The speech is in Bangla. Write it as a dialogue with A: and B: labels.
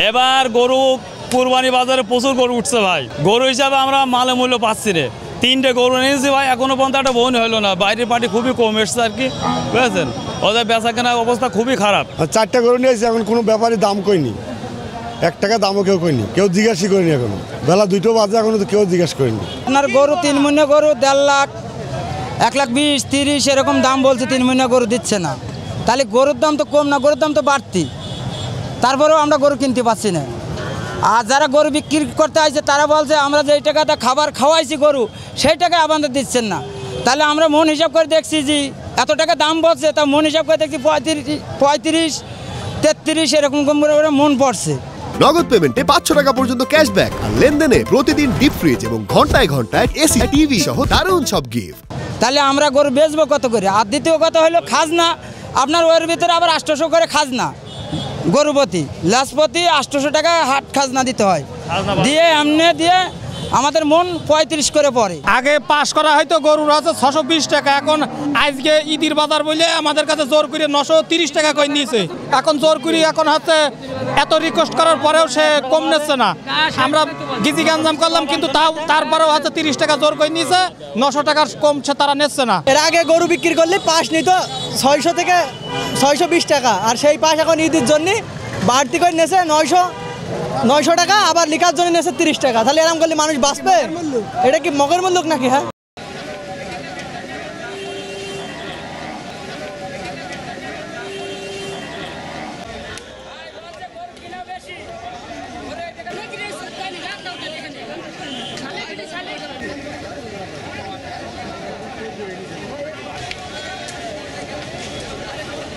A: এবার গরু কুরবানি বাজারে প্রচুর গরু উঠছে ভাই। গরু হিসাবে আমরা মালে মূল্য পাচ্ছি রে। 3টে গরু নিয়েছি ভাই, এখনো পর্যন্ত একটা বোন হলো না। বাইরের পার্টি খুবই কম এসছে আর কি, বুঝেছেন। ওদের বেচা কেনার অবস্থা খুবই খারাপ।
B: 4টা গরু নিয়েছি, এখন কোনো ব্যাপারই দাম কইনি, 1 টাকা দামও কেউ কইনি, কেউ জিজ্ঞাসা করিনি। এখনো বেলা 2টো বাজে, এখনো তো কেউ জিজ্ঞাসা করিনি।
C: আপনার গরু 3 মহিনা গরু 1.5 লাখ, 1,20,000, 30 এরকম দাম বলছে। 3 মহিনা গরু দিচ্ছে না, তাহলে গরুর দাম তো কম না, গরুর দাম তো বাড়তি। তারপরেও আমরা গরু কিনতে পারছি না। আর যারা গরু বিক্রি করতে আসছে তারা বলছে আমরা যেই টাকাটা খাবার খাওয়াইছি গরু, সেই টাকা আমাদের দিচ্ছেন না। তাহলে আমরা মন হিসাব করে দেখছি যে এত টাকা দাম বলছে, তা মন হিসাব করে দেখছি 35, 33 এরকম করে মন পড়ছে।
D: নগদ পেমেন্টে 500 টাকা পর্যন্ত ক্যাশব্যাক, আর লেনদেনে প্রতিদিন ডিপ ফ্রিজ এবং ঘন্টায় ঘন্টায় এসি টিভি সহ দারুণ সব গিফট।
C: তাহলে আমরা গরু বেচবো কত করে? আর দ্বিতীয় কথা হলো খাজনা, আপনার ওর ভিতরে আবার 800 করে খাজনা, গরুপতি লাশপতি 800 টাকা হাট খাজনা দিতে হয়। দিয়ে এমনি দিয়ে আমাদের মন 35 করে পড়ে।
E: আগে পাস করা হয়তো গরুর আছে 620 টাকা, এখন আজকে ঈদের বাজার বলে আমাদের কাছে জোর করে 930 টাকা করে নিয়েছে। এখন জোর করে এখন হচ্ছে এত রিকোয়েস্ট করার পরেও সে কম নিচ্ছে না। আমরা গিজি গাঞ্জাম করলাম, কিন্তু তারপরেও হচ্ছে 30 টাকা জোর করে নিয়েছে, 900 টাকার কমছে তারা নিচ্ছে না।
C: এর আগে গরু বিক্রি করলে পাস নিত 600 থেকে 620 টাকা, আর সেই পাস এখন ঈদের জন্য বাড়তি করে নিয়েছে 900 টাকা, আবার লিখার জন্য নিয়েছে 30 টাকা। তাহলে এরকম করলে মানুষ বাঁচবে? এটা কি মগের মূল্য নাকি? হ্যাঁ।